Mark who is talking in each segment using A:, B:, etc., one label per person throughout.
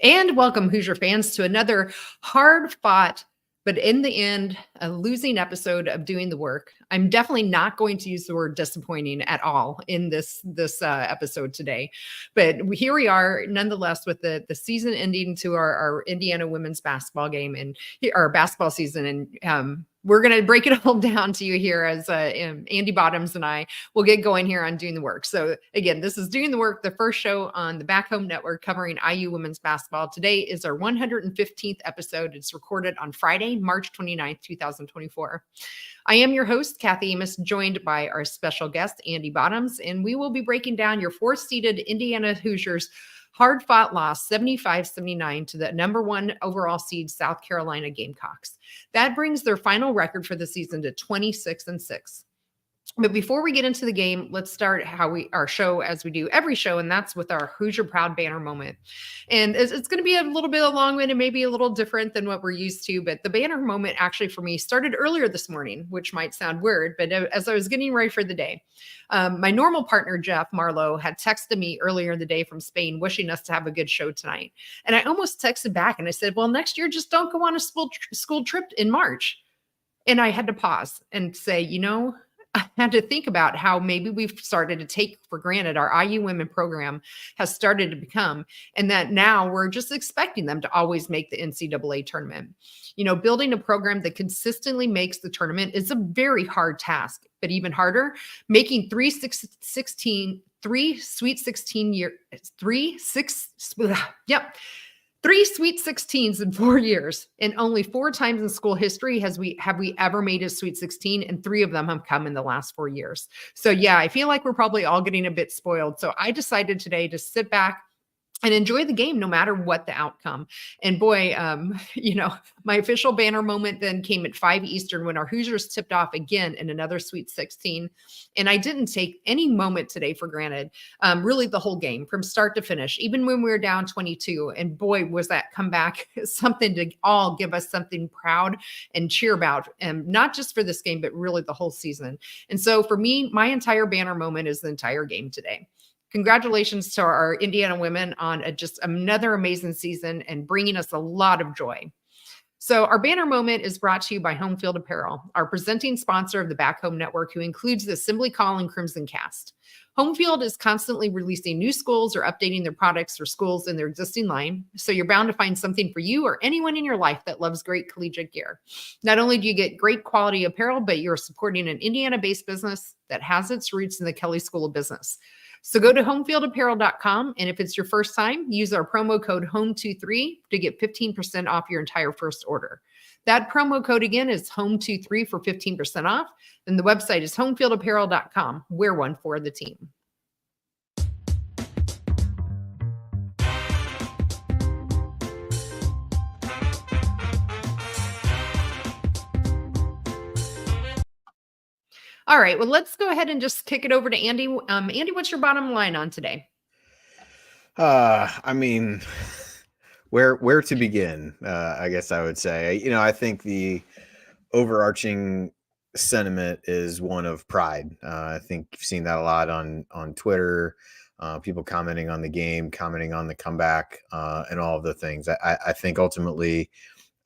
A: And welcome, Hoosier fans, to another hard-fought, but in the end, a losing episode of Doing the Work. I'm definitely not going to use the word disappointing at all in this episode today, but here we are, nonetheless, with the season ending to our Indiana women's basketball game and our basketball season, and we're going to break it all down to you here as Andy Bottoms and I will get going here on Doing the Work. So again, this is Doing the Work, the first show on the Back Home Network covering IU women's basketball. Today is our 115th episode. It's recorded on Friday, March 29th, 2024. I am your host, Kathy Amos, joined by our special guest, Andy Bottoms, and we will be breaking down your four-seeded Indiana Hoosiers hard-fought loss 75-79 to the number one overall seed South Carolina Gamecocks. That brings their final record for the season to 26-6. But before we get into the game, let's start our show as we do every show, and that's with our Hoosier Proud banner moment. And it's going to be a little bit long-winded, maybe a little different than what we're used to, but the banner moment actually for me started earlier this morning, which might sound weird, but as I was getting ready for the day, my normal partner, Jeff Marlowe, had texted me earlier in the day from Spain, wishing us to have a good show tonight. And I almost texted back and I said, well, next year, just don't go on a school trip in March. And I had to pause and say, I had to think about how maybe we've started to take for granted our IU women program has started to become, and that now we're just expecting them to always make the NCAA tournament. Building a program that consistently makes the tournament is a very hard task, but even harder, making three Sweet 16 3 Sweet 16s in 4 years, and only 4 times in school history have we ever made a Sweet 16, and 3 of them have come in the last 4 years. So yeah, I feel like we're probably all getting a bit spoiled. So I decided today to sit back and enjoy the game no matter what the outcome. And boy, my official banner moment then came at 5 Eastern when our Hoosiers tipped off again in another Sweet 16. And I didn't take any moment today for granted, really the whole game from start to finish, even when we were down 22. And boy, was that comeback something to all give us something proud and cheer about, and not just for this game, but really the whole season. And so for me, my entire banner moment is the entire game today. Congratulations to our Indiana women on just another amazing season and bringing us a lot of joy. So our banner moment is brought to you by Home Field Apparel, our presenting sponsor of the Back Home Network, who includes the Assembly Call and Crimson Cast. Home Field is constantly releasing new schools or updating their products for schools in their existing line, so you're bound to find something for you or anyone in your life that loves great collegiate gear. Not only do you get great quality apparel, but you're supporting an Indiana-based business that has its roots in the Kelley School of Business. So go to homefieldapparel.com, and if it's your first time, use our promo code HOME23 to get 15% off your entire first order. That promo code again is HOME23 for 15% off, and the website is homefieldapparel.com. Wear one for the team. All right, well, let's go ahead and just kick it over to Andy. Andy, what's your bottom line on today?
B: I mean, where to begin? I guess I would say, I think the overarching sentiment is one of pride. I think you've seen that a lot on Twitter, people commenting on the game, commenting on the comeback, and all of the things. I think ultimately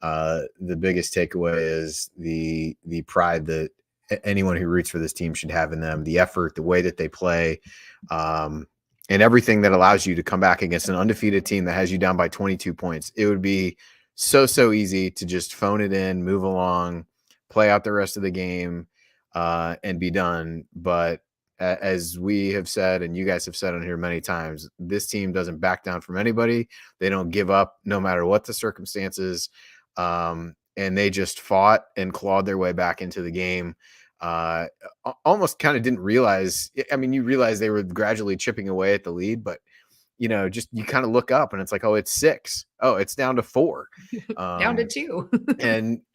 B: the biggest takeaway is the pride that anyone who roots for this team should have in them, the effort, the way that they play, and everything that allows you to come back against an undefeated team that has you down by 22 points. It would be so easy to just phone it in, move along, play out the rest of the game, and be done. But as we have said, and you guys have said on here many times, this team doesn't back down from anybody. They don't give up no matter what the circumstances. And they just fought and clawed their way back into the game. Almost kind of didn't realize. I mean, you realize they were gradually chipping away at the lead, but just you kind of look up and it's like, oh, it's 6. Oh, it's down to 4,
A: down to 2.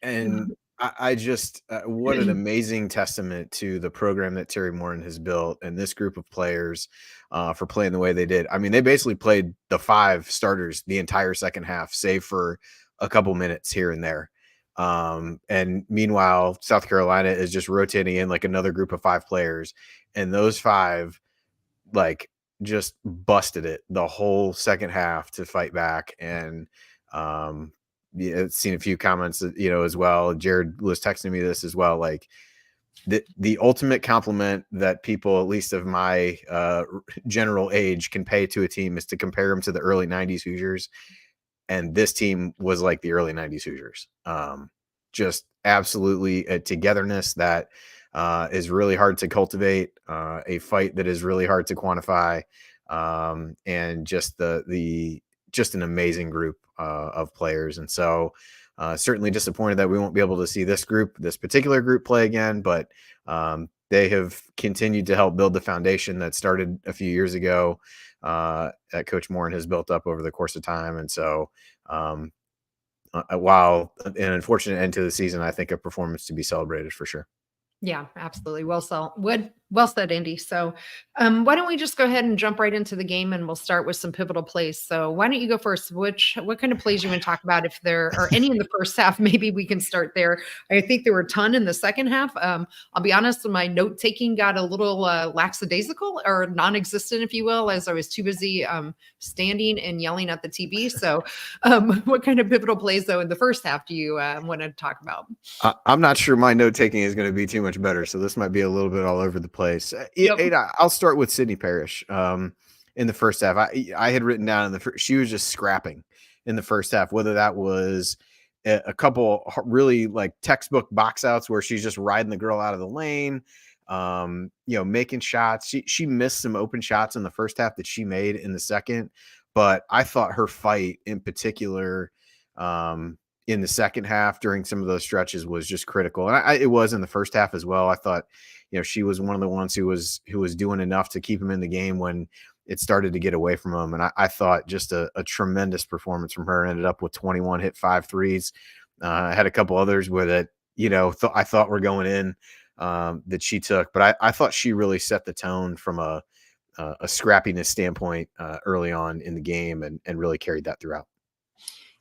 B: and I just what an amazing testament to the program that Terry Morin has built and this group of players for playing the way they did. I mean, they basically played the 5 starters the entire second half, save for a couple minutes here and there. And meanwhile, South Carolina is just rotating in like another group of 5 players, and those 5 like just busted it the whole second half to fight back. And yeah, seen a few comments, as well. Jared was texting me this as well. Like the ultimate compliment that people, at least of my general age, can pay to a team is to compare them to the early 90s Hoosiers. And this team was like the early 90s Hoosiers. Just absolutely a togetherness that is really hard to cultivate, a fight that is really hard to quantify, and just just an amazing group of players. And so certainly disappointed that we won't be able to see this particular group play again, but they have continued to help build the foundation that started a few years ago, that Coach Morin has built up over the course of time. And so while an unfortunate end to the season, I think a performance to be celebrated for sure.
A: Yeah, absolutely. Well said, Andy. So why don't we just go ahead and jump right into the game, and we'll start with some pivotal plays. So why don't you go first? What kind of plays you want to talk about? If there are any in the first half, maybe we can start there. I think there were a ton in the second half. I'll be honest, my note taking got a little lackadaisical or non-existent, if you will, as I was too busy standing and yelling at the TV. So what kind of pivotal plays, though, in the first half do you want to talk about?
B: I'm not sure my note taking is going to be too much better, so this might be a little bit all over the place.
A: Yep.
B: I'll start with Sydney Parrish. In the first half, I had written down she was just scrapping in the first half, whether that was a couple really like textbook box outs where she's just riding the girl out of the lane, making shots. She missed some open shots in the first half that she made in the second, but I thought her fight in particular, in the second half during some of those stretches was just critical. And it was in the first half as well. I thought, she was one of the ones who was doing enough to keep him in the game when it started to get away from him. And I thought just a tremendous performance from her. Ended up with 21, hit 5 threes. I had a couple others where that, I thought were going in, that she took, but I thought she really set the tone from a scrappiness standpoint early on in the game, and really carried that throughout.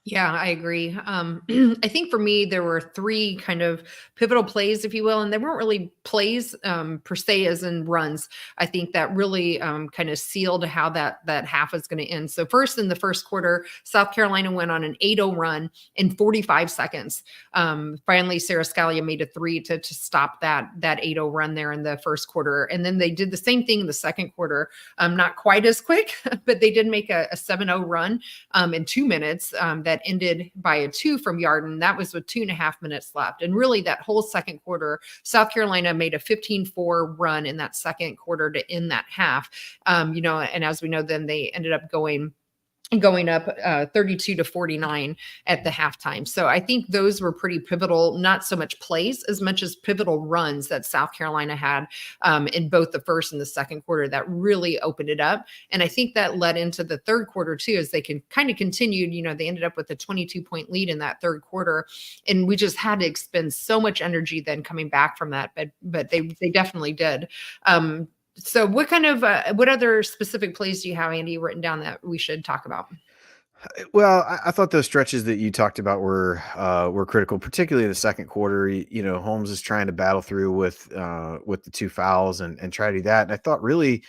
A: Yeah, I agree. I think for me, there were 3 kind of pivotal plays, if you will, and they weren't really plays per se as in runs. I think that really kind of sealed how that half is going to end. So first, in the first quarter, South Carolina went on an 8-0 run in 45 seconds. Finally, Sarah Scalia made a 3 to stop that 8-0 run there in the first quarter. And then they did the same thing in the second quarter. Not quite as quick, but they did make a 7-0 run in 2 minutes that ended by a 2 from Yarden. That was with 2.5 minutes left. And really that whole second quarter, South Carolina made a 15-4 run in that second quarter to end that half. And as we know, then they ended up going up 32-49 at the halftime. So I think those were pretty pivotal, not so much plays as much as pivotal runs that South Carolina had in both the first and the second quarter that really opened it up. And I think that led into the third quarter too, as they can kind of continued, they ended up with a 22-point lead in that third quarter. And we just had to expend so much energy then coming back from that, but they definitely did. So what kind of what other specific plays do you have, Andy, written down that we should talk about?
B: Well, I thought those stretches that you talked about were critical, particularly in the second quarter. Holmes is trying to battle through with the 2 fouls and try to do that. And I thought really,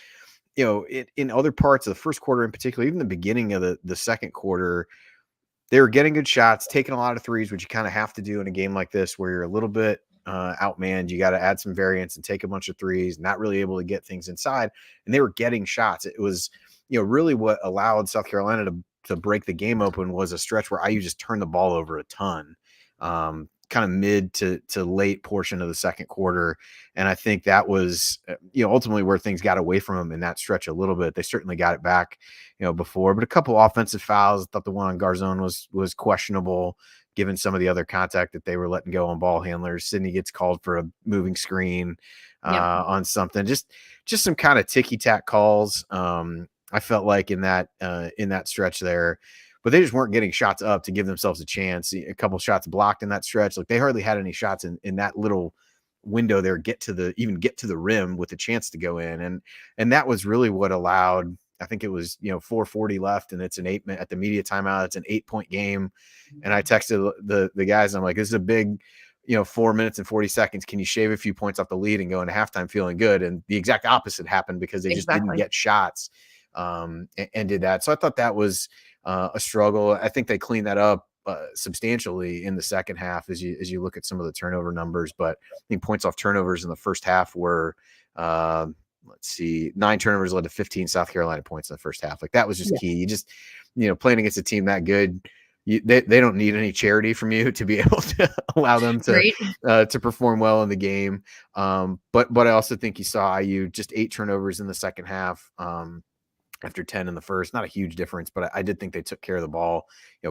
B: in other parts of the first quarter in particular, even the beginning of the second quarter, they were getting good shots, taking a lot of threes, which you kind of have to do in a game like this where you're a little bit outmanned. You got to add some variance and take a bunch of threes, not really able to get things inside. And they were getting shots. It was, really what allowed South Carolina to break the game open was a stretch where IU just turned the ball over a ton, kind of mid to late portion of the second quarter. And I think that was, ultimately where things got away from them in that stretch a little bit. They certainly got it back, before, but a couple offensive fouls. I thought the one on Garzone was questionable, given some of the other contact that they were letting go on ball handlers. Sydney gets called for a moving screen on something, just some kind of ticky-tack calls. I felt like in that stretch there, but they just weren't getting shots up to give themselves a chance. A couple shots blocked in that stretch. Like they hardly had any shots in that little window there, get to the rim with a chance to go in. And that was really what allowed, I think it was, 4:40 left, and it's an 8-minute at the media timeout. It's an 8-point game. And I texted the guys, I'm like, this is a big, 4 minutes and 40 seconds. Can you shave a few points off the lead and go into halftime feeling good? And the exact opposite happened because they just didn't get shots. and did that. So I thought that was a struggle. I think they cleaned that up substantially in the second half as you look at some of the turnover numbers. But I think points off turnovers in the first half were let's see, 9 turnovers led to 15 South Carolina points in the first half. Like that was just key. You just, playing against a team that good, they don't need any charity from you to be able to allow them to perform well in the game. But I also think you saw IU just 8 turnovers in the second half. After 10 in the first, not a huge difference, but I did think they took care of the ball,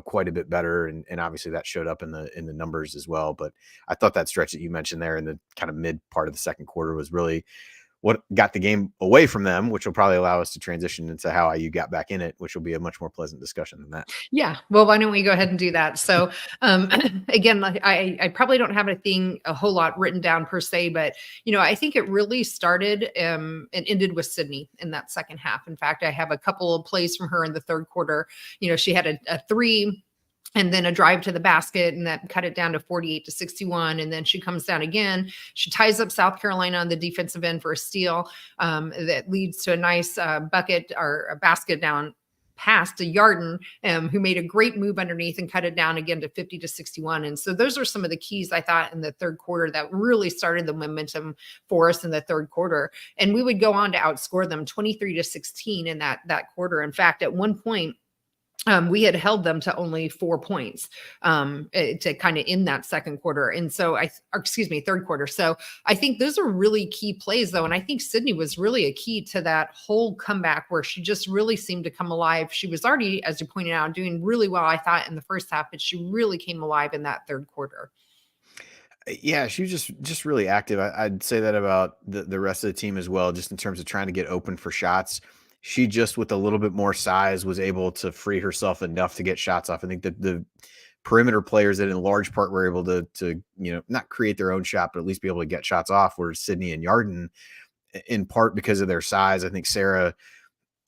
B: quite a bit better. And obviously that showed up in the numbers as well. But I thought that stretch that you mentioned there in the kind of mid part of the second quarter was really what got the game away from them, which will probably allow us to transition into how IU got back in it, which will be a much more pleasant discussion than that.
A: Yeah. Well, why don't we go ahead and do that? So, again, I probably don't have a whole lot written down per se, but, I think it really started and ended with Sydney in that second half. In fact, I have a couple of plays from her in the third quarter. She had a 3 and then a drive to the basket, and that cut it down to 48-61. And then she comes down again. She ties up South Carolina on the defensive end for a steal that leads to a nice bucket or a basket down past a Yarden, who made a great move underneath and cut it down again to 50-61. And so those are some of the keys I thought in the third quarter that really started the momentum for us in the third quarter. And we would go on to outscore them 23-16 in that quarter. In fact, at one point, we had held them to only 4 points to kind of end that second quarter. And so third quarter. So I think those are really key plays though. And I think Sydney was really a key to that whole comeback where she just really seemed to come alive. She was already, as you pointed out, doing really well, I thought, in the first half, but she really came alive in that third quarter.
B: Yeah, she was just really active. I'd say that about the rest of the team as well, just in terms of trying to get open for shots. She just, with a little bit more size, was able to free herself enough to get shots off. I think that the perimeter players that in large part were able to not create their own shot, but at least be able to get shots off were Sydney and Yarden, in part because of their size. I think Sarah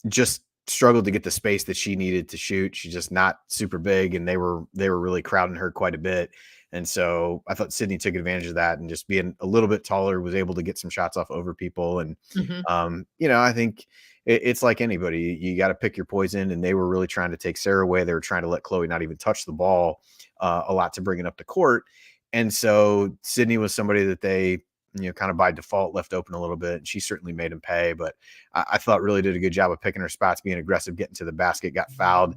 B: just struggled to get the space that she needed to shoot. She's just not super big, and they were really crowding her quite a bit. And so I thought Sydney took advantage of that, and just being a little bit taller was able to get some shots off over people. And, I think it's like anybody, you got to pick your poison. And they were really trying to take Sarah away. They were trying to let Chloe not even touch the ball a lot to bring it up the court. And so Sydney was somebody that they, kind of by default left open a little bit. And she certainly made him pay, but I thought really did a good job of picking her spots, being aggressive, getting to the basket, got fouled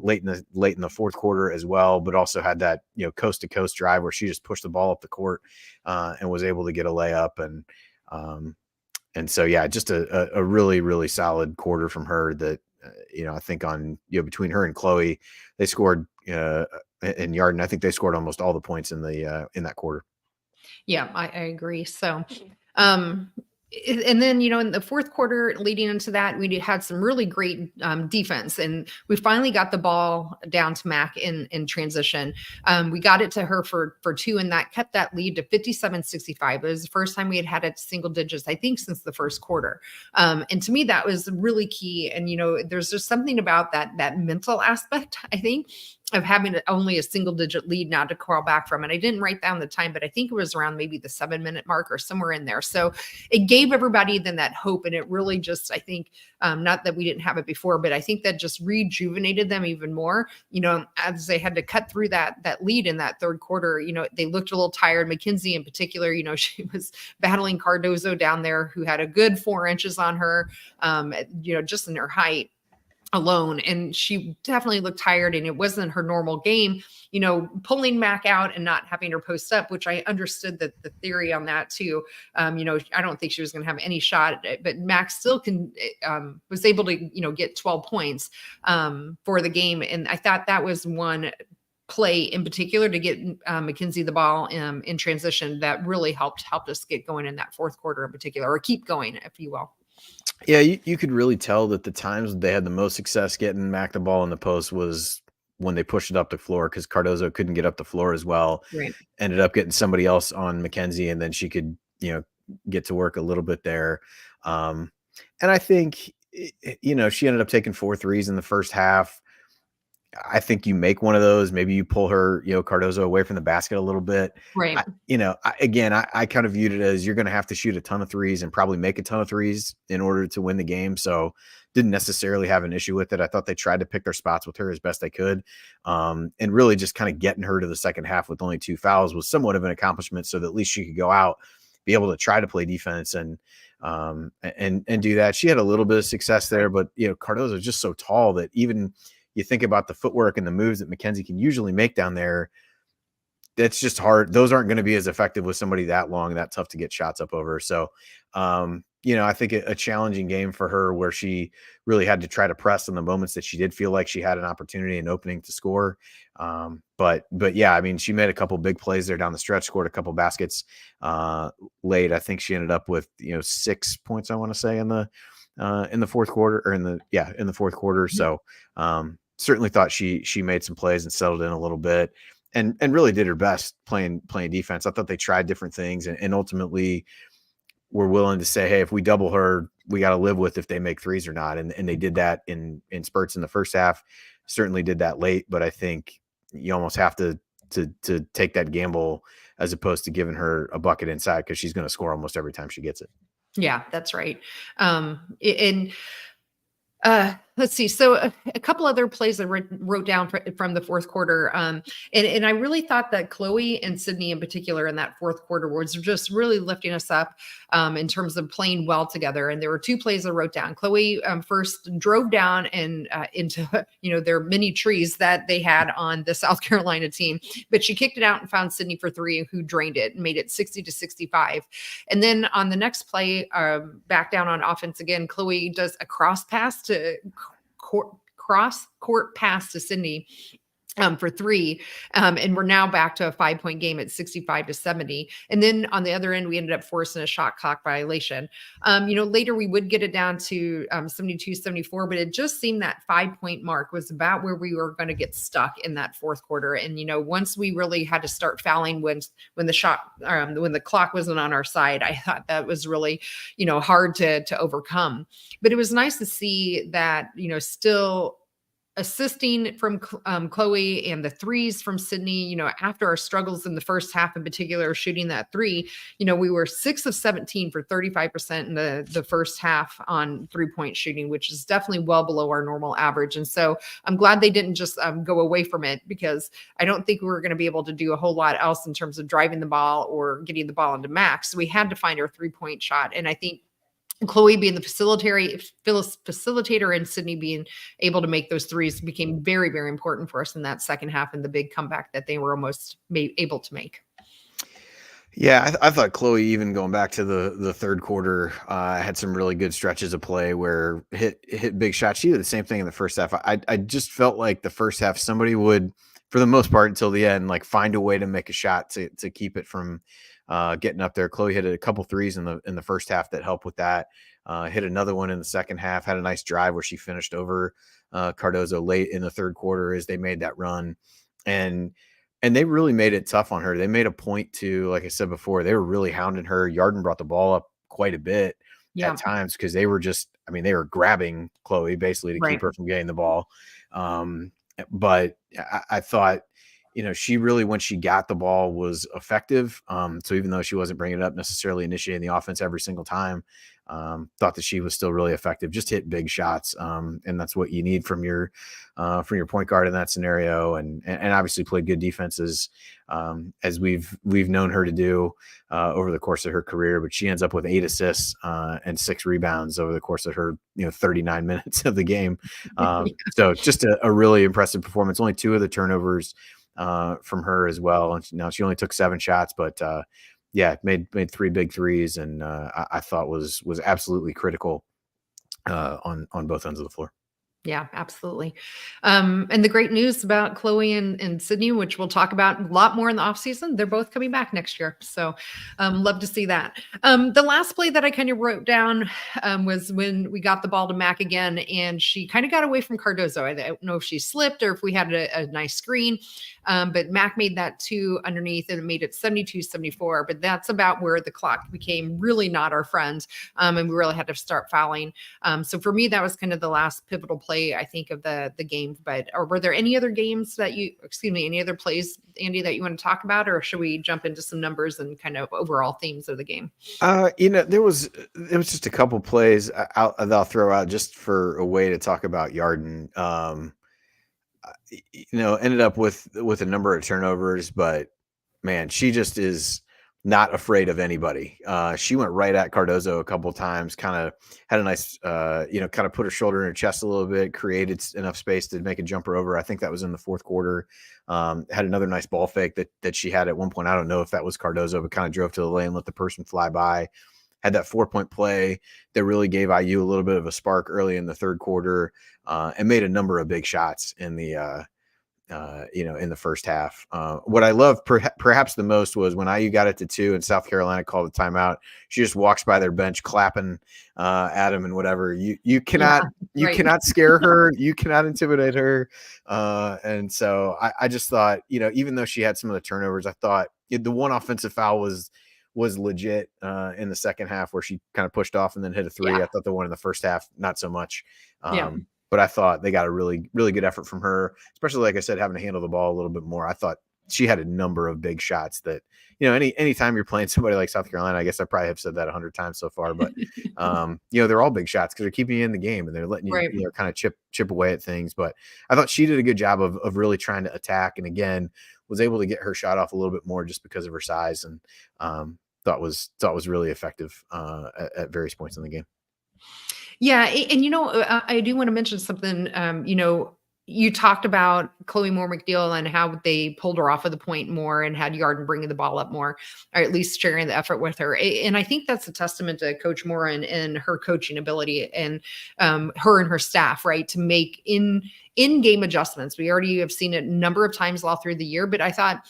B: late in the fourth quarter as well, but also had that, coast to coast drive where she just pushed the ball up the court and was able to get a layup. And so, yeah, just a really, really solid quarter from her that, I think on, between her and Chloe, they scored and Yarden, I think they scored almost all the points in that quarter.
A: Yeah, I agree. So, and then, in the fourth quarter leading into that, we had some really great defense, and we finally got the ball down to Mac in transition. We got it to her for 2, and that kept that lead to 57-65. It was the first time we had it single digits, I think, since the first quarter. And to me, that was really key. And, there's just something about that mental aspect, I think, of having only a single digit lead now to crawl back from. And I didn't write down the time, but I think it was around maybe the 7-minute mark or somewhere in there. So it gave everybody then that hope. And it really just, I think, not that we didn't have it before, but I think that just rejuvenated them even more, as they had to cut through that lead in that third quarter. They looked a little tired. Mackenzie in particular, she was battling Cardozo down there, who had a good 4 inches on her, just in her height alone. And she definitely looked tired, and it wasn't her normal game, pulling Mac out and not having her post up, which I understood the theory on that too. I don't think she was going to have any shot, but Mac still was able to, get 12 points for the game. And I thought that was one play in particular to get Mackenzie the ball in transition that really helped us get going in that fourth quarter in particular, or keep going, if you will.
B: Yeah, you could really tell that the times they had the most success getting Mac the ball in the post was when they pushed it up the floor, because Cardozo couldn't get up the floor as well.
A: Right.
B: Ended up getting somebody else on Mackenzie, and then she could, get to work a little bit there. And I think, she ended up taking 4 threes in the first half. I think you make one of those. Maybe you pull her, Cardozo away from the basket a little bit.
A: Right.
B: I kind of viewed it as you're going to have to shoot a ton of threes and probably make a ton of threes in order to win the game. So didn't necessarily have an issue with it. I thought they tried to pick their spots with her as best they could. And really just kind of getting her to the second half with only 2 fouls was somewhat of an accomplishment, so that at least she could go out, be able to try to play defense and do that. She had a little bit of success there, but Cardozo is just so tall that even you think about the footwork and the moves that Mackenzie can usually make down there, that's just hard. Those aren't going to be as effective with somebody that long, that tough to get shots up over. So, I think a challenging game for her, where she really had to try to press in the moments that she did feel like she had an opportunity and opening to score. But yeah, I mean, she made a couple big plays there down the stretch, scored a couple baskets late. I think she ended up with 6 points, I want to say, in the fourth quarter, or in the fourth quarter. So certainly thought she made some plays and settled in a little bit, and really did her best playing defense. I thought they tried different things, and ultimately were willing to say, hey, if we double her, we got to live with if they make threes or not. And they did that in spurts in the first half, certainly did that late, but I think you almost have to take that gamble as opposed to giving her a bucket inside, because she's going to score almost every time she gets it.
A: Yeah, that's right. Let's see. So a couple other plays I wrote down from the fourth quarter. And I really thought that Chloe and Sydney in particular in that fourth quarter was just really lifting us up in terms of playing well together. And there were 2 plays I wrote down. Chloe first drove down and into, their mini trees that they had on the South Carolina team, but she kicked it out and found Sydney for 3, who drained it and made it 60-65. And then on the next play, back down on offense again, Chloe does a cross court pass to Sydney for 3. And we're now back to a 5-point game at 65-70. And then on the other end, we ended up forcing a shot clock violation. Later we would get it down to 72-74, but it just seemed that 5-point mark was about where we were going to get stuck in that fourth quarter. And, once we really had to start fouling when the clock wasn't on our side, I thought that was really, hard to overcome. But it was nice to see that, still assisting from Chloe and the threes from Sydney, after our struggles in the first half in particular, shooting that 3, we were 6 of 17 for 35% in the first half on 3-point shooting, which is definitely well below our normal average. And so I'm glad they didn't just go away from it, because I don't think we were going to be able to do a whole lot else in terms of driving the ball or getting the ball into Max. So we had to find our 3-point shot. And I think Chloe being the facilitator and Sydney being able to make those threes became very, very important for us in that second half and the big comeback that they were almost able to make.
B: Yeah, I thought Chloe, even going back to the third quarter, had some really good stretches of play where hit big shots. She did the same thing in the first half. I just felt like the first half somebody would, for the most part until the end, like find a way to make a shot to keep it from getting up there. Chloe hit a couple threes in the first half that helped with that. Hit another one in the second half. Had a nice drive where she finished over Cardozo late in the third quarter as they made that run, and they really made it tough on her. They made a point to, like I said before, they were really hounding her. Yarden brought the ball up quite a bit at times, because they were they were grabbing Chloe basically to keep her from getting the ball. But I thought, she really, when she got the ball, was effective. So even though she wasn't bringing it up necessarily initiating the offense every single time, thought that she was still really effective. Just hit big shots, and that's what you need from your point guard in that scenario. And obviously played good defenses, as we've known her to do over the course of her career. But she ends up with 8 assists and 6 rebounds over the course of her 39 minutes of the game. So just a really impressive performance. Only 2 of the turnovers from her as well. And now she only took 7 shots, but made 3 big threes, and I thought was absolutely critical on both ends of the floor.
A: Yeah, absolutely. And the great news about Chloe and Sydney, which we'll talk about a lot more in the offseason, they're both coming back next year. So love to see that. The last play that I kind of wrote down was when we got the ball to Mac again, and she kind of got away from Cardozo. I don't know if she slipped or if we had a nice screen, but Mac made that 2 underneath, and it made it 72-74. But that's about where the clock became really not our friend, and we really had to start fouling. So for me, that was kind of the last pivotal play play, I think, of the game. But or were there any other games that any other plays, Andy, that you want to talk about, or should we jump into some numbers and kind of overall themes of the game?
B: There was just a couple plays that I'll throw out just for a way to talk about Yarden. Ended up with a number of turnovers, but man, she just is not afraid of anybody. She went right at Cardozo a couple times, kind of had a nice, kind of put her shoulder in her chest a little bit, created enough space to make a jumper over. I think that was in the fourth quarter. Had another nice ball fake that she had at one point. I don't know if that was Cardozo, but kind of drove to the lane, let the person fly by. Had that 4-point play that really gave IU a little bit of a spark early in the third quarter, and made a number of big shots in the in the first half. What I love perhaps the most was when IU got it to 2 and South Carolina called a timeout. She just walks by their bench clapping at them and whatever. You cannot cannot scare her. You cannot intimidate her. And so I just thought, even though she had some of the turnovers, I thought the one offensive foul was legit in the second half where she kind of pushed off and then hit a 3. I thought the one in the first half, not so much. But I thought they got a really, really good effort from her, especially, like I said, having to handle the ball a little bit more. I thought she had a number of big shots that, anytime you're playing somebody like South Carolina, I guess I probably have said that 100 times so far, but, they're all big shots because they're keeping you in the game and they're letting you, kind of chip away at things. But I thought she did a good job of really trying to attack. And again, was able to get her shot off a little bit more just because of her size, and thought was really effective at various points in the game.
A: Yeah. And, I do want to mention something, you talked about Chloe Moore McNeil and how they pulled her off of the point more and had Yarden bringing the ball up more, or at least sharing the effort with her. And I think that's a testament to Coach Moore and her coaching ability and her and her staff, right, to make in-game adjustments. We already have seen it a number of times all through the year, but I thought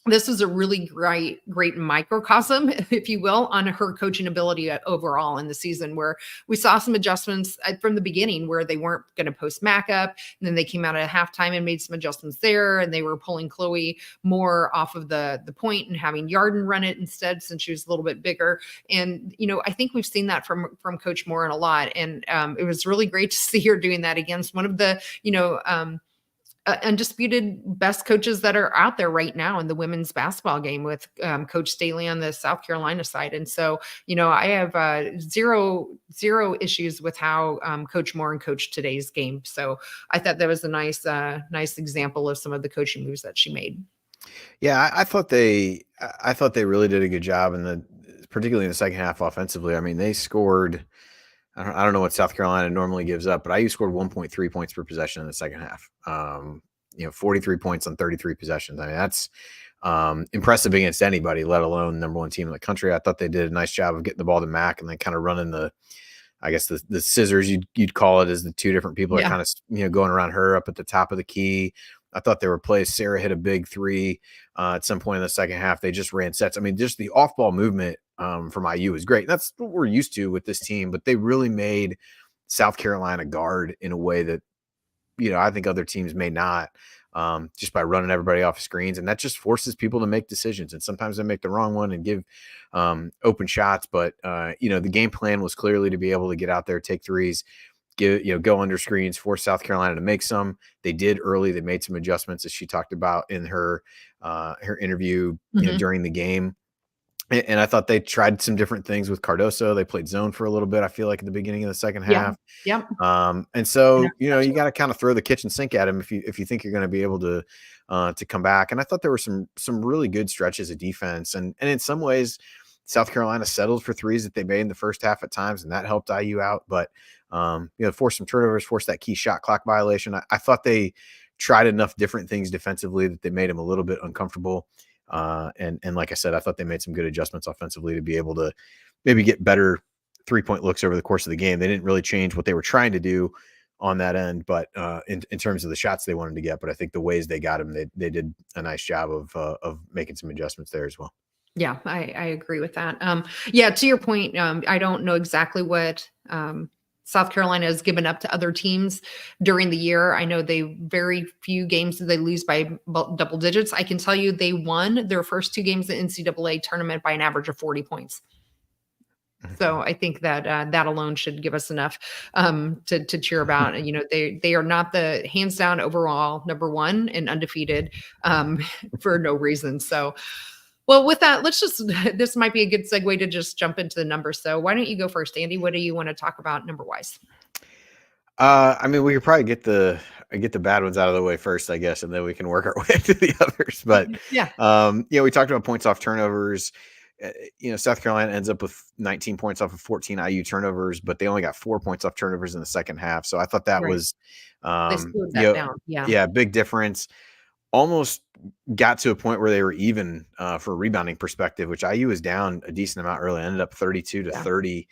A: this was a really great microcosm, if you will, on her coaching ability overall in the season, where we saw some adjustments from the beginning where they weren't going to post Mac up. And then they came out at halftime and made some adjustments there. And they were pulling Chloe more off of the point and having Yarden run it instead, since she was a little bit bigger. And, I think we've seen that from Coach Moore a lot. And it was really great to see her doing that against one of the, undisputed best coaches that are out there right now in the women's basketball game, with Coach Staley on the South Carolina side. And so, I have zero issues with how Coach Moore coached today's game. So I thought that was a nice example of some of the coaching moves that she made.
B: Yeah, I thought they really did a good job particularly in the second half offensively. I mean, they scored. I don't know what South Carolina normally gives up, but IU scored 1.3 points per possession in the second half. 43 points on 33 possessions. I mean, that's impressive against anybody, let alone number one team in the country. I thought they did a nice job of getting the ball to Mac and then kind of running the scissors you'd call it, as the two different people are kind of going around her up at the top of the key. I thought there were plays. Sarah hit a big 3 at some point in the second half. They just ran sets. I mean, just the off-ball movement from IU is great. That's what we're used to with this team, but they really made South Carolina guard in a way that, I think other teams may not, just by running everybody off screens. And that just forces people to make decisions. And sometimes they make the wrong one and give open shots. But, the game plan was clearly to be able to get out there, take threes, go under screens, force South Carolina to make some. They did early. They made some adjustments, as she talked about in her interview during the game. And I thought they tried some different things with Cardoso. They played zone for a little bit, I feel like, at the beginning of the second half.
A: Yep.
B: And so, you got to kind of throw the kitchen sink at him if you think you're going to be able to come back. And I thought there were some really good stretches of defense. And in some ways, South Carolina settled for threes that they made in the first half at times, and that helped IU out. But, forced some turnovers, forced that key shot clock violation. I thought they tried enough different things defensively that they made him a little bit uncomfortable. And like I said, I thought they made some good adjustments offensively to be able to maybe get better 3-point looks over the course of the game. They didn't really change what they were trying to do on that end, but in terms of the shots they wanted to get. But I think the ways they got them, they did a nice job of making some adjustments there as well.
A: Yeah, I agree with that. To your point, I don't know exactly what South Carolina has given up to other teams during the year. I know they very few games that they lose by double digits. I can tell you they won their first 2 games in the NCAA tournament by an average of 40 points. So I think that that alone should give us enough to cheer about. And, they are not the hands down overall number one and undefeated for no reason. So, well, with that, this might be a good segue to just jump into the numbers. So why don't you go first, Andy? What do you want to talk about number wise?
B: I mean, we could probably get the bad ones out of the way first, I guess, and then we can work our way to the others. But
A: Yeah.
B: we talked about points off turnovers. South Carolina ends up with 19 points off of 14 IU turnovers, but they only got 4 points off turnovers in the second half. So I thought that
A: Right.
B: was,
A: They slowed that down. Yeah.
B: yeah, big difference. Almost got to a point where they were even for a rebounding perspective, which IU was down a decent amount early. Ended up 32 to 30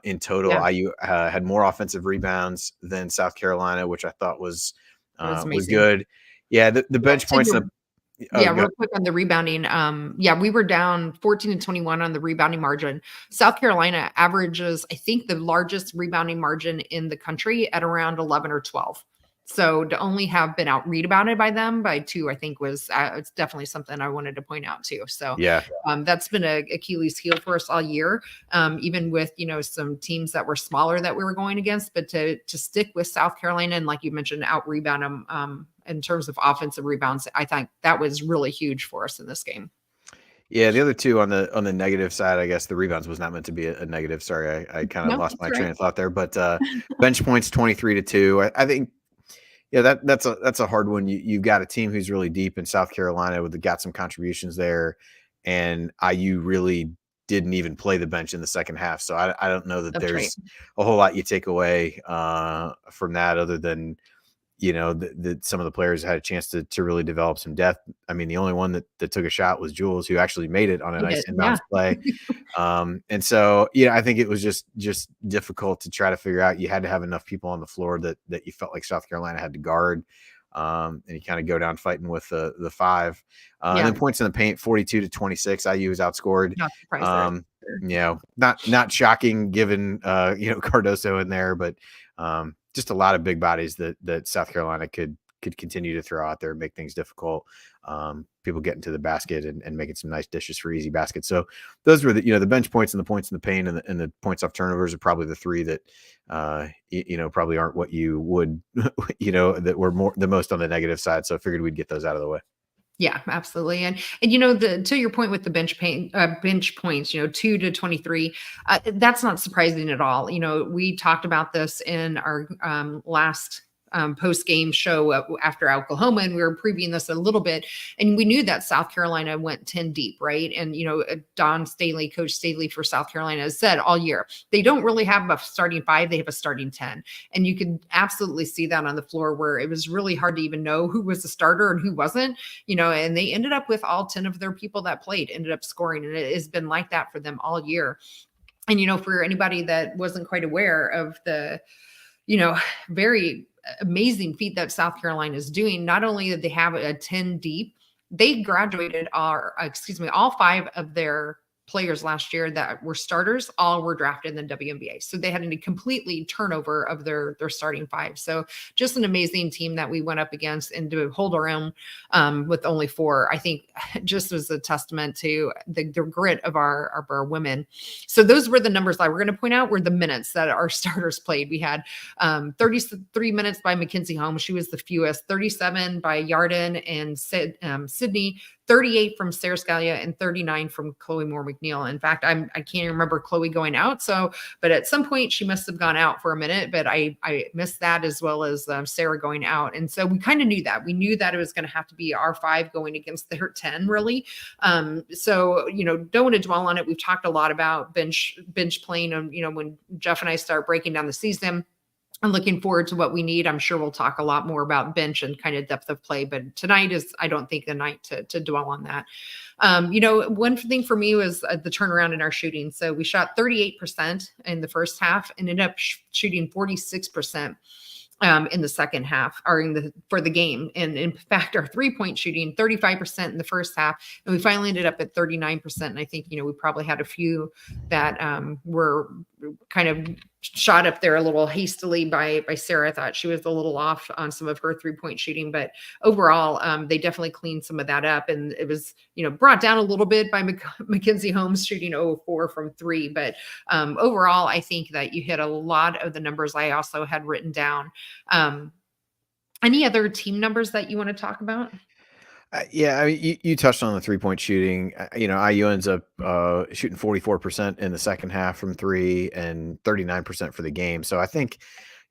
B: in total.
A: Yeah.
B: IU had more offensive rebounds than South Carolina, which I thought was
A: amazing.
B: good. Yeah, the bench points.
A: Real quick on the rebounding. We were down 14 to 21 on the rebounding margin. South Carolina averages, I think, the largest rebounding margin in the country at around 11 or 12. So to only have been out rebounded by them by 2, I think was it's definitely something I wanted to point out too. So
B: yeah,
A: that's been a Achilles heel for us all year, even with some teams that were smaller that we were going against. But to stick with South Carolina and, like you mentioned, out rebound them in terms of offensive rebounds, I think that was really huge for us in this game.
B: Yeah, the other two on the negative side, I guess the rebounds was not meant to be a negative. Sorry, I kind of lost my train of thought there. But bench points 23 to 2. I think. Yeah, that's a hard one. You've got a team who's really deep in South Carolina got some contributions there, and IU really didn't even play the bench in the second half. So I don't know that there's a whole lot you take away from that, other than that some of the players had a chance to really develop some depth. I mean, the only one that took a shot was Jules, who actually made it on a nice inbounds play. And so, I think it was just difficult to try to figure out. You had to have enough people on the floor that you felt like South Carolina had to guard. And you kind of go down fighting with the 5. And then points in the paint, 42 to 26. IU was outscored.
A: Not surprised
B: not shocking given Cardoso in there, but just a lot of big bodies that South Carolina could continue to throw out there and make things difficult. People getting to the basket and making some nice dishes for easy baskets. So those were the bench points and the points in the paint and the points off turnovers are probably the 3 that probably aren't what you would that were the most on the negative side. So I figured we'd get those out of the way.
A: Yeah, absolutely. And to your point with the bench points, 2 to 23, that's not surprising at all. We talked about this in our last post-game show after Oklahoma, and we were previewing this a little bit, and we knew that South Carolina went 10 deep, right? And Don Staley, Coach Staley for South Carolina, has said all year they don't really have a starting 5, they have a starting 10, and you could absolutely see that on the floor where it was really hard to even know who was the starter and who wasn't, and they ended up with all 10 of their people that played ended up scoring, and it has been like that for them all year. And for anybody that wasn't quite aware of the very amazing feat that South Carolina is doing, not only did they have a 10 deep, they graduated all 5 of their players last year that were starters, all were drafted in the WNBA. So they had a completely turnover of their starting 5. So just an amazing team that we went up against, and to hold our own with only 4, I think just was a testament to the grit of our women. So those were the numbers that we're going to point out were the minutes that our starters played. We had 33 minutes by Mackenzie Holmes. She was the fewest, 37 by Yarden and Sydney, 38 from Sarah Scalia, and 39 from Chloe Moore McNeil. In fact, I can't remember Chloe going out. But at some point she must have gone out for a minute, but I missed that, as well as Sarah going out. And so we kind of knew that. We knew that it was going to have to be our 5 going against their 10, really. So, don't want to dwell on it. We've talked a lot about bench playing, and, when Jeff and I start breaking down the season, I'm looking forward to what we need. I'm sure we'll talk a lot more about bench and kind of depth of play, but tonight is, I don't think, the night to dwell on that. One thing for me was the turnaround in our shooting. So we shot 38% in the first half and ended up shooting 46% in the second half, or for the game. And in fact, our 3-point shooting, 35% in the first half, and we finally ended up at 39%. And I think, we probably had a few that were kind of shot up there a little hastily by Sarah. I thought she was a little off on some of her 3-point shooting, but overall, they definitely cleaned some of that up, and it was, brought down a little bit by Mackenzie Holmes shooting 0-4 from 3. But overall, I think that you hit a lot of the numbers I also had written down. Any other team numbers that you want to talk about?
B: Yeah, I mean, you touched on the 3-point shooting. IU ends up shooting 44% in the second half from 3 and 39% for the game. So I think,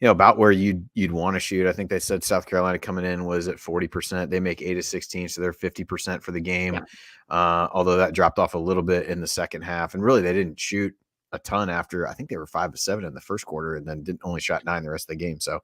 B: about where you'd want to shoot. I think they said South Carolina coming in was at 40%. They make 8 of 16, so they're 50% for the game.
A: Yeah.
B: Although that dropped off a little bit in the second half, and really they didn't shoot a ton after. I think they were 5 of 7 in the first quarter, and then only shot 9 the rest of the game. So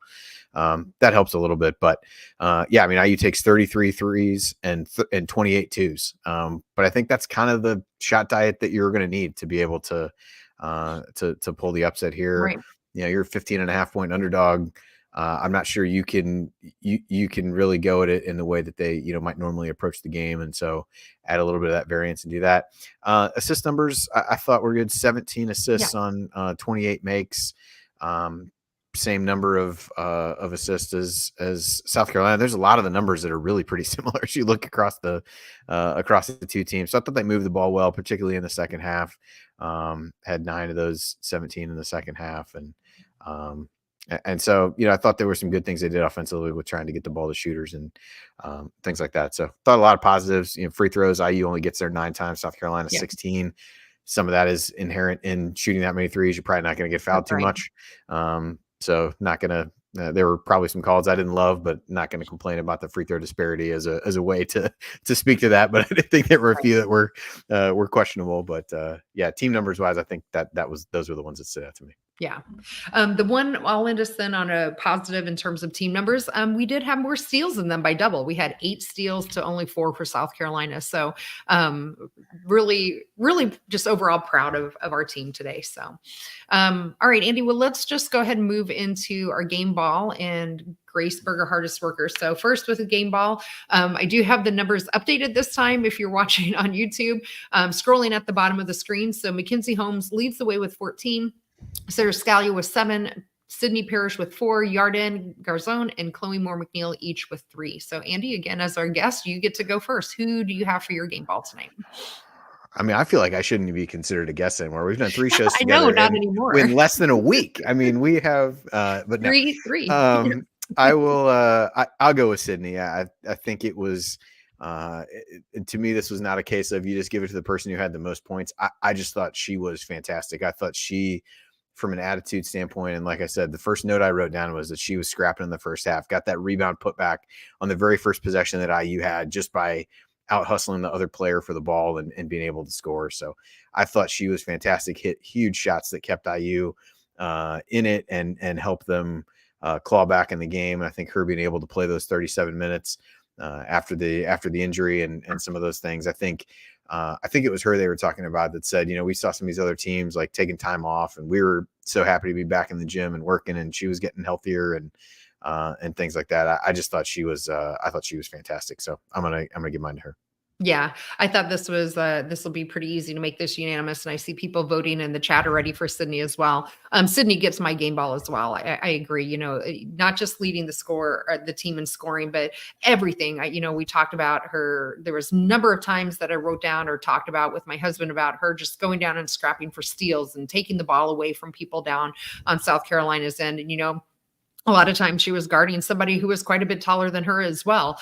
B: that helps a little bit. But yeah, I mean, IU takes 33 threes and 28 twos. But I think that's kind of the shot diet that you're going to need to be able to pull the upset here.
A: Right.
B: You're a 15.5-point underdog. I'm not sure you can really go at it in the way that they might normally approach the game, and so add a little bit of that variance and do that. Assist numbers I thought were good. 17 assists on 28 makes. Same number of assists as South Carolina. There's a lot of the numbers that are really pretty similar as you look across the two teams. So I thought they moved the ball well, particularly in the second half. Had 9 of those 17 in the second half, and so, I thought there were some good things they did offensively with trying to get the ball to shooters and things like that. So thought a lot of positives. Free throws, IU only gets there 9 times, South Carolina 16. Some of that is inherent in shooting that many threes. You're probably not going to get fouled too much. So not going to there were probably some calls I didn't love, but not going to complain about the free throw disparity as a way to speak to that. But I did think there were a few that were questionable. But yeah, team numbers wise, I think those were the ones that stood out to me.
A: Yeah. The one I'll end us then on a positive in terms of team numbers. We did have more steals than them by double. We had 8 steals to only 4 for South Carolina. So really, really just overall proud of our team today. So, all right, Andy, well, let's just go ahead and move into our game ball and Grace Berger hardest worker. So first with the game ball, I do have the numbers updated this time. If you're watching on YouTube, scrolling at the bottom of the screen. So Mackenzie Holmes leads the way with 14. Sarah Scalia with 7, Sydney Parrish with 4, Yarden Garzone and Chloe Moore McNeil each with 3. So Andy, again, as our guest, you get to go first. Who do you have for your game ball tonight?
B: I mean, I feel like I shouldn't be consideed a guest anymore. We've done 3 shows together.
A: I know, not anymore.
B: In less than a week. I mean, we have, but no.
A: Three.
B: I will. I'll go with Sydney. I think it was. To me, this was not a case of you just give it to the person who had the most points. I just thought she was fantastic. I thought she, from an attitude standpoint, and like I said, the first note I wrote down was that she was scrapping in the first half, got that rebound put back on the very first possession that IU had just by out hustling the other player for the ball and being able to score. So I thought she was fantastic, hit huge shots that kept IU in it and helped them claw back in the game. And I think her being able to play those 37 minutes after the injury and some of those things, I think it was her they were talking about that said, we saw some of these other teams like taking time off, and we were so happy to be back in the gym and working, and she was getting healthier and things like that. I just thought she was fantastic. So I'm gonna give mine to her.
A: Yeah, I thought this will be pretty easy to make this unanimous, and I see people voting in the chat already for Sydney as well. Sydney gets my game ball as well. I agree. Not just leading the team in scoring, but everything. We talked about her. There was a number of times that I wrote down or talked about with my husband about her just going down and scrapping for steals and taking the ball away from people down on South Carolina's end. And a lot of times she was guarding somebody who was quite a bit taller than her as well.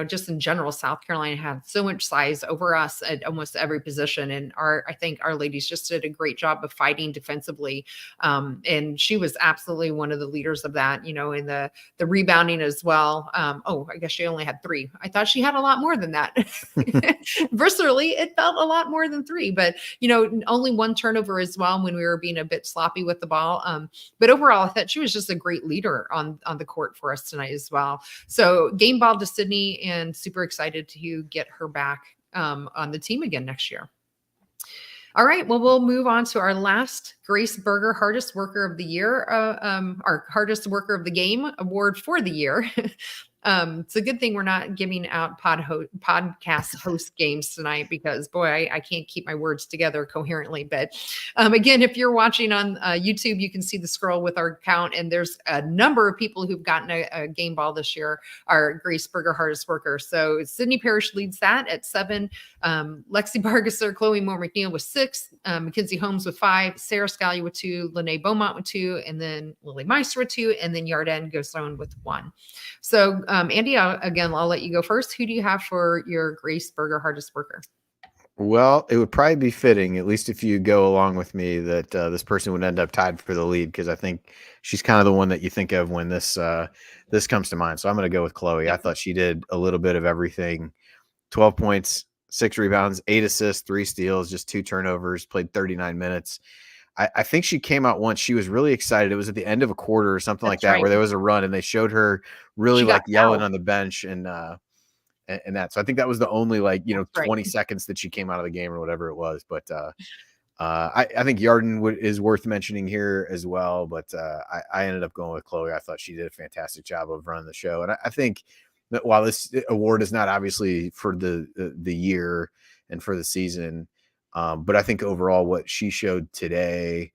A: Just in general, South Carolina had so much size over us at almost every position. And I think our ladies just did a great job of fighting defensively. And she was absolutely one of the leaders of that, in the rebounding as well. I guess she only had 3. I thought she had a lot more than that. Viscerally, it felt a lot more than 3, but, only 1 turnover as well when we were being a bit sloppy with the ball. But overall, I thought she was just a great leader on the court for us tonight as well. So game ball to Sydney, and super excited to get her back on the team again next year. All right, well, we'll move on to our last Grace Berger hardest worker of the year, our hardest worker of the game award for the year. It's a good thing we're not giving out podcast host games tonight because, boy, I can't keep my words together coherently. But again, if you're watching on YouTube, you can see the scroll with our count, and there's a number of people who've gotten a game ball this year. Our Grace Berger, hardest worker. So Sydney Parrish leads that at 7. Lexi Bargesser, Chloe Moore McNeil with 6, Mackenzie Holmes with 5, Sarah Scalia with 2, Lene Beaumont with 2, and then Lily Meister with 2, and then Yarden Gosone with 1. So, Andy, I'll let you go first. Who do you have for your Grace Berger hardest worker?
B: Well, it would probably be fitting, at least if you go along with me, that this person would end up tied for the lead, because I think she's kind of the one that you think of when this comes to mind. So I'm going to go with Chloe.
A: Yep.
B: I thought she did a little bit of everything. 12 points, 6 rebounds, 8 assists, 3 steals, just 2 turnovers, played 39 minutes. I think she came out once. She was really excited. It was at the end of a quarter or something like that,
A: right,
B: where there was a run and they showed her really
A: She
B: like
A: got
B: yelling
A: fouled.
B: on the bench and that. So I think that was the only 20
A: right.
B: seconds that she came out of the game or whatever it was. But I think Yarden is worth mentioning here as well. But I ended up going with Chloe. I thought she did a fantastic job of running the show. And I think that while this award is not obviously for the year and for the season, but I think overall what she showed today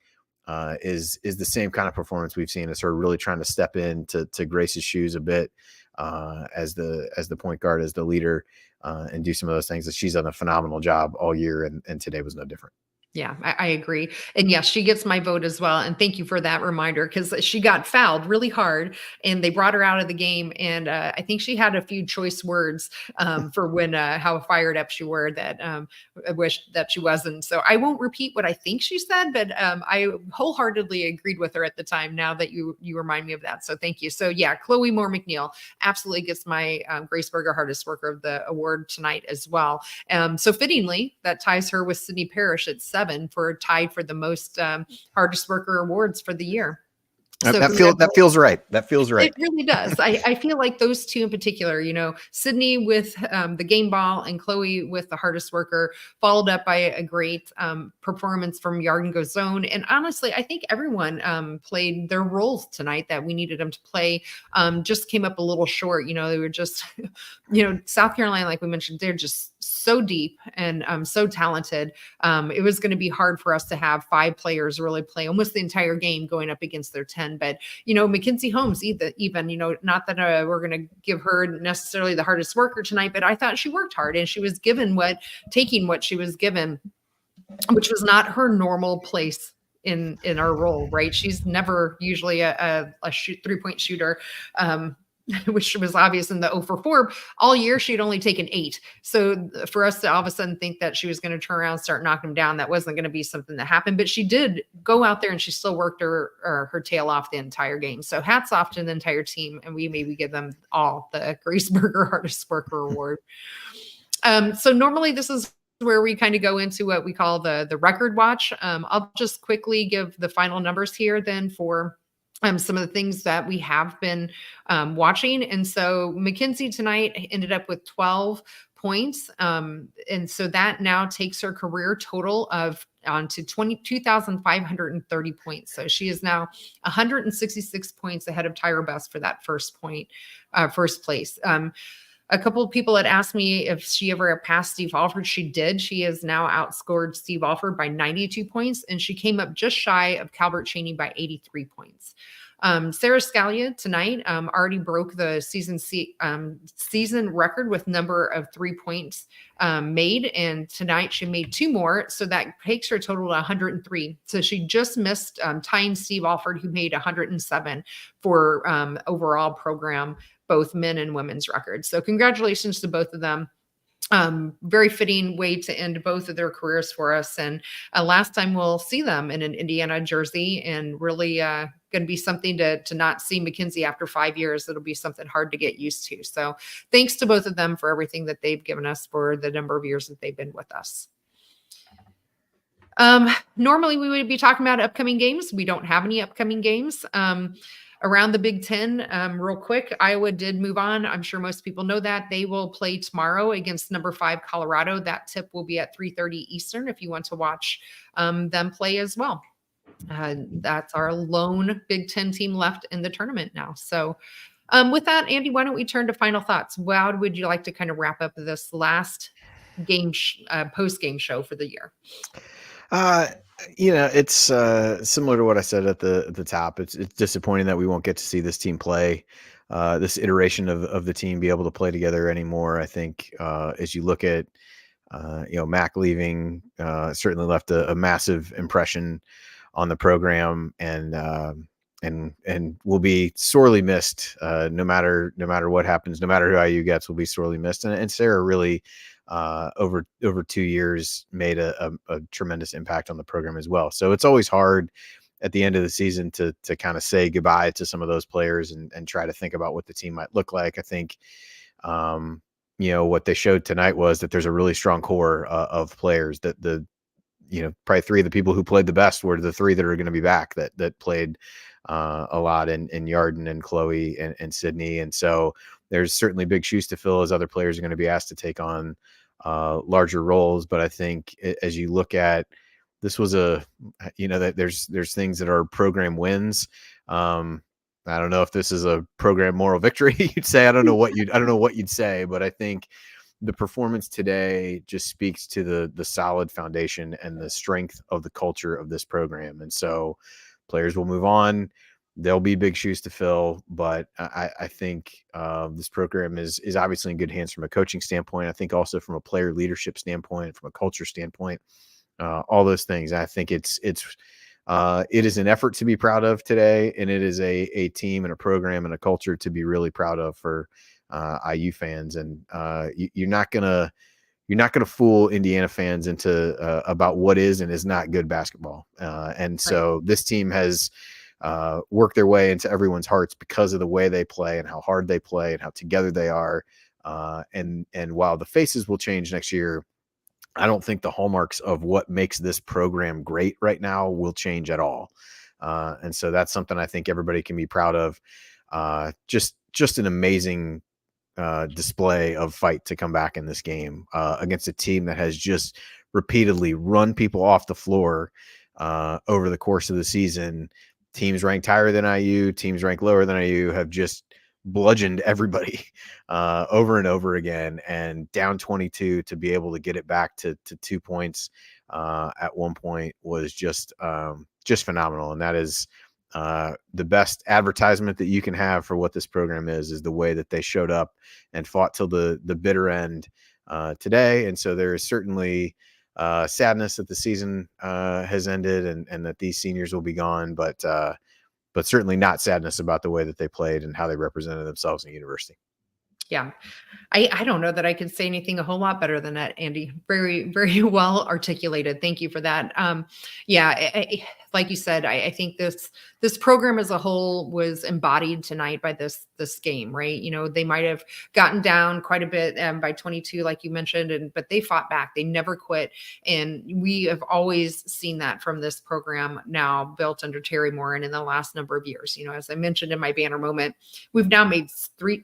B: is the same kind of performance we've seen as her really trying to step into Grace's shoes a bit as the point guard, as the leader, and do some of those things. That she's done a phenomenal job all year, and today was no different.
A: Yeah, I agree. And yes, she gets my vote as well. And thank you for that reminder, because she got fouled really hard and they brought her out of the game. And I think she had a few choice words for when how fired up she were that I wish that she wasn't. So I won't repeat what I think she said, but I wholeheartedly agreed with her at the time, now that you remind me of that. So thank you. So yeah, Chloe Moore McNeil absolutely gets my Grace Berger hardest worker of the award tonight as well. So fittingly, that ties her with Sydney Parrish at 7 for tied for the most hardest worker awards for the year. So
B: that feels right. That feels right.
A: It really does. I feel like those two in particular, Sydney with the game ball and Chloe with the hardest worker, followed up by a great performance from Yarden Gosone. And honestly, I think everyone played their roles tonight that we needed them to play. Just came up a little short. They were just, South Carolina, like we mentioned, they're just so deep and so talented. It was going to be hard for us to have 5 players really play almost the entire game going up against their 10. But, Mackenzie Holmes, even, not that we're going to give her necessarily the hardest worker tonight, but I thought she worked hard and she was taking what she was given, which was not her normal place in our role, right? She's never usually a 3-point shooter. Which was obvious in the 0 for 4. All year, she'd only taken 8. So for us to all of a sudden think that she was going to turn around and start knocking them down, that wasn't going to be something that happened. But she did go out there and she still worked her tail off the entire game. So hats off to the entire team. And we maybe give them all the Grace Berger hardest worker award. So normally this is where we kind of go into what we call the record watch. I'll just quickly give the final numbers here then for some of the things that we have been watching. And so Mackenzie tonight ended up with 12 points. And so that now takes her career total on to 22,530 points. So she is now 166 points ahead of Tyra Best for that first place. A couple of people had asked me if she ever passed Steve Alford. She did. She has now outscored Steve Alford by 92 points, and she came up just shy of Calvert Chaney by 83 points. Sarah Scalia tonight already broke the season record with number of 3 points made, and tonight she made 2 more, so that takes her total to 103. So she just missed tying Steve Alford, who made 107 for overall program, both men and women's records. So congratulations to both of them. Very fitting way to end both of their careers for us. And last time we'll see them in an Indiana jersey, and really going to be something to not see Mackenzie after 5 years. It'll be something hard to get used to. So thanks to both of them for everything that they've given us for the number of years that they've been with us. Normally we would be talking about upcoming games. We don't have any upcoming games. Around the Big Ten, real quick, Iowa did move on. I'm sure most people know that. They will play tomorrow against number 5 Colorado. That tip will be at 3:30 Eastern if you want to watch them play as well. That's our lone Big Ten team left in the tournament now. So With that, Andy, why don't we turn to final thoughts? How would you like to kind of wrap up this last post-game show for the year?
B: Uh, it's similar to what I said at the top. It's disappointing that we won't get to see this team play, this iteration of the team be able to play together anymore. I think as you look at Mac leaving, certainly left a massive impression on the program, and will be sorely missed. No matter what happens, no matter who IU gets, will be sorely missed. And Sarah really, over 2 years, made a tremendous impact on the program as well. So it's always hard at the end of the season to kind of say goodbye to some of those players and try to think about what the team might look like. I think what they showed tonight was that there's a really strong core of players that probably three of the people who played the best were the three that are going to be back that played a lot in Yarden and Chloe and Sydney. And so there's certainly big shoes to fill as other players are going to be asked to take on larger roles. But I think as you look at, this was that there's things that are program wins. I don't know if this is a program moral victory. You'd say, I don't know what you'd say, but I think the performance today just speaks to the solid foundation and the strength of the culture of this program. And so players will move on. There'll be big shoes to fill, but I think this program is obviously in good hands from a coaching standpoint. I think also from a player leadership standpoint, from a culture standpoint, all those things. I think it is an effort to be proud of today, and it is a team and a program and a culture to be really proud of for IU fans. And you're not gonna fool Indiana fans into about what is and is not good basketball. And so this team has worked their way into everyone's hearts because of the way they play and how hard they play and how together they are. And while the faces will change next year, I don't think the hallmarks of what makes this program great right now will change at all. And so that's something I think everybody can be proud of. Just an amazing display of fight to come back in this game against a team that has just repeatedly run people off the floor over the course of the season. Teams ranked higher than IU, teams ranked lower than IU have just bludgeoned everybody over and over again, and down 22 to be able to get it back to 2 points at one point was just phenomenal. And that is the best advertisement that you can have for what this program is the way that they showed up and fought till the bitter end today. And so there is certainly sadness that the season has ended and that these seniors will be gone, but certainly not sadness about the way that they played and how they represented themselves in the university.
A: Yeah. I don't know that I could say anything a whole lot better than that, Andy. Very, very well articulated. Thank you for that. Like you said, I think this program as a whole was embodied tonight by this game, right? They might have gotten down quite a bit by 22, like you mentioned, but they fought back. They never quit. And we have always seen that from this program now built under Terry Moore and in the last number of years. As I mentioned in my banner moment, we've now made three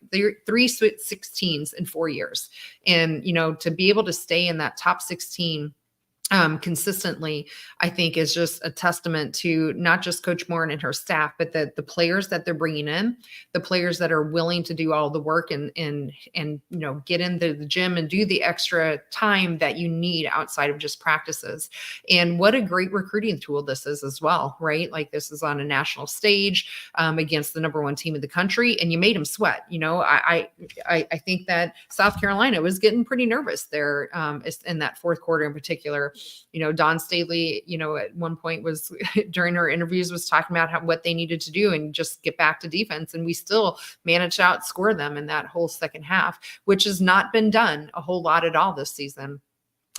A: Sweet 16s in 4 years. And, to be able to stay in that top 16 consistently, I think is just a testament to not just Coach Moore and her staff, but the players that they're bringing in, the players that are willing to do all the work and get into the gym and do the extra time that you need outside of just practices. And what a great recruiting tool this is as well, right? Like this is on a national stage against the number one team in the country, and you made them sweat. I think that South Carolina was getting pretty nervous there in that fourth quarter in particular. Dawn Staley, at one point was during her interviews was talking about what they needed to do and just get back to defense. And we still managed to outscore them in that whole second half, which has not been done a whole lot at all this season.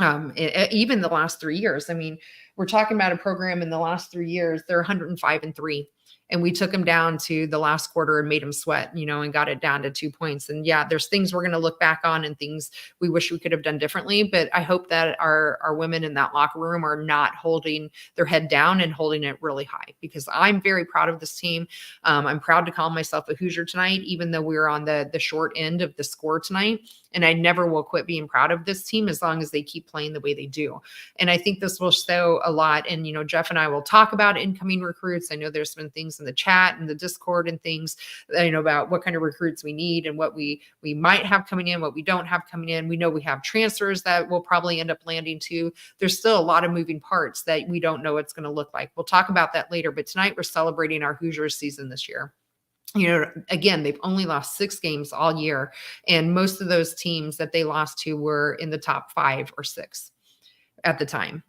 A: Even the last 3 years. I mean, we're talking about a program in the last 3 years, they're 105-3. And we took them down to the last quarter and made them sweat, and got it down to 2 points. And yeah, there's things we're going to look back on and things we wish we could have done differently. But I hope that our women in that locker room are not holding their head down and holding it really high, because I'm very proud of this team. I'm proud to call myself a Hoosier tonight, even though we were on the short end of the score tonight. And I never will quit being proud of this team as long as they keep playing the way they do. And I think this will show a lot. And, Jeff and I will talk about incoming recruits. I know there's been things in the chat and the Discord and things, about what kind of recruits we need and what we might have coming in, what we don't have coming in. We know we have transfers that will probably end up landing too. There's still a lot of moving parts that we don't know what's going to look like. We'll talk about that later. But tonight we're celebrating our Hoosiers season this year. Again, they've only lost 6 games all year. And most of those teams that they lost to were in the top 5 or 6 at the time.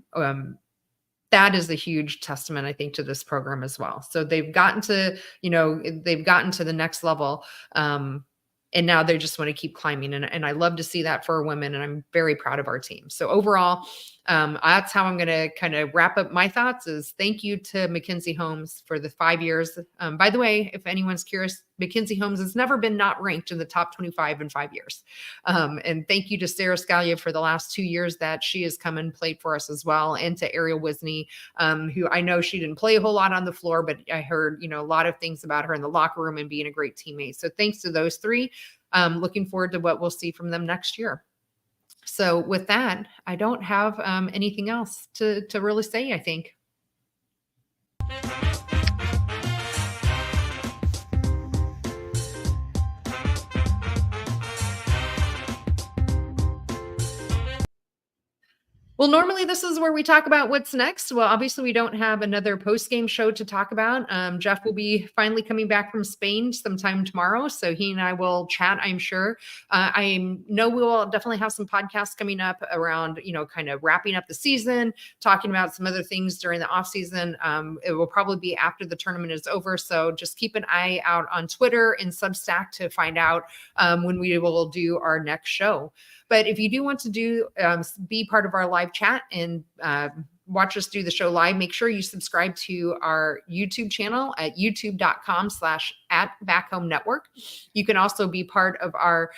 A: That is a huge testament, I think, to this program as well. So they've gotten to, they've gotten to the next level. And now they just want to keep climbing. And I love to see that for women. And I'm very proud of our team. So overall, that's how I'm going to kind of wrap up my thoughts is thank you to Mackenzie Holmes for the 5 years. By the way, if anyone's curious, Mackenzie Holmes has never been not ranked in the top 25 in 5 years. And thank you to Sarah Scalia for the last 2 years that she has come and played for us as well. And to Ariel Wisney, who I know she didn't play a whole lot on the floor, but I heard, a lot of things about her in the locker room and being a great teammate. So thanks to those 3. Looking forward to what we'll see from them next year. So with that, I don't have anything else to really say, I think. Well, normally this is where we talk about what's next. Well, obviously we don't have another post-game show to talk about. Jeff will be finally coming back from Spain sometime tomorrow. So he and I will chat, I'm sure. I know we will definitely have some podcasts coming up around, kind of wrapping up the season, talking about some other things during the off season. It will probably be after the tournament is over. So just keep an eye out on Twitter and Substack to find out when we will do our next show. But if you do want to be part of our live chat and watch us do the show live, make sure you subscribe to our YouTube channel at youtube.com/@BackHomeNetwork. You can also be part of our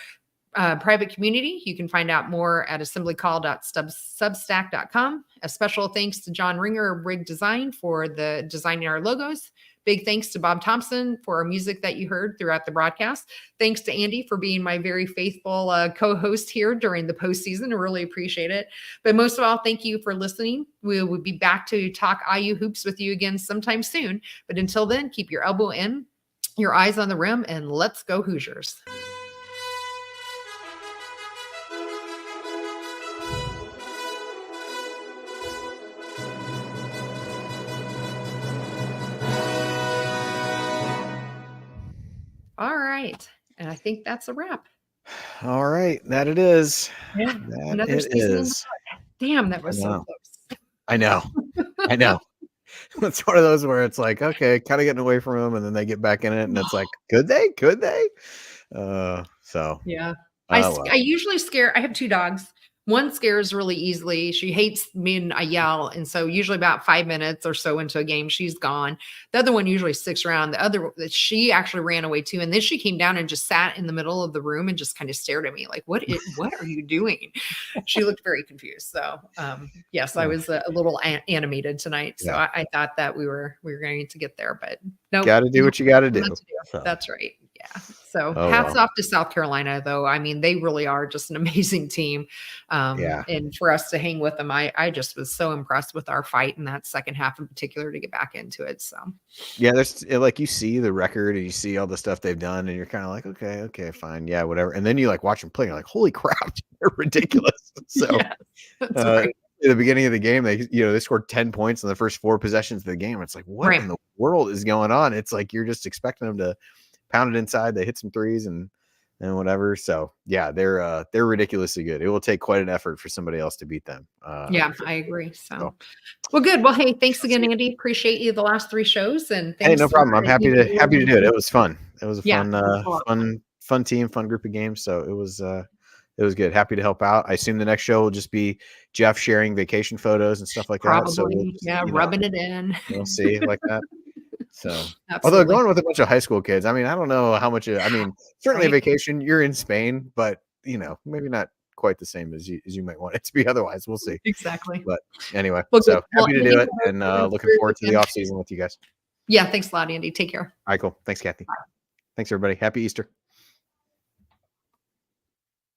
A: private community. You can find out more at assemblycall.substack.com. A special thanks to John Ringer of Rig Design for the designing our logos. Big thanks to Bob Thompson for our music that you heard throughout the broadcast. Thanks to Andy for being my very faithful co-host here during the postseason. I really appreciate it. But most of all, thank you for listening. We will be back to talk IU hoops with you again sometime soon. But until then, keep your elbow in, your eyes on the rim, and let's go Hoosiers. All right. And I think that's a wrap.
B: All right. That it is.
A: Yeah. Another season. Damn, that was so close.
B: I know. I know. It's one of those where it's like, okay, kind of getting away from them, and then they get back in it, and it's like, could they? So
A: yeah. I usually scare. I have 2 dogs. One scares really easily. She hates me and I yell. And so usually about 5 minutes or so into a game, she's gone. The other one usually sticks around. The other, she actually ran away too. And then she came down and just sat in the middle of the room and just kind of stared at me like, what are you doing? She looked very confused. So yes, I was a little animated tonight. So yeah. I thought that we were going to get there, but no.
B: Got to do what you got to do.
A: So. That's right. Yeah. So hats off to South Carolina, though. I mean, they really are just an amazing team. And for us to hang with them, I just was so impressed with our fight in that second half in particular to get back into it. So,
B: yeah, there's like you see the record and you see all the stuff they've done and you're kind of like, okay, fine. Yeah, whatever. And then you like watch them play. You're like, holy crap, they're ridiculous. So
A: yes, that's right.
B: At the beginning of the game, they scored 10 points in the first 4 possessions of the game. It's like, what in the world is going on? It's like you're just expecting them to pound it inside. They hit some threes and whatever. So yeah, they're ridiculously good. It will take quite an effort for somebody else to beat them.
A: Yeah, I agree. So well, good. Well, hey, thanks again, Andy. Appreciate you the last 3 shows. And thanks.
B: Hey, no problem. I'm happy to do it. It was fun. It was a fun team, fun group of games. So it was good. Happy to help out. I assume the next show will just be Jeff sharing vacation photos and stuff like that. So
A: rubbing it in.
B: We'll see like that. So, although going with a bunch of high school kids, I mean, I don't know how much. Certainly vacation. You're in Spain, but maybe not quite the same as you might want it to be. Otherwise, we'll see.
A: Exactly.
B: But anyway, happy to do it, and looking forward to the off season with you guys.
A: Yeah, thanks a lot, Andy. Take care.
B: All right, cool. Thanks, Kathy. Bye. Thanks, everybody. Happy Easter.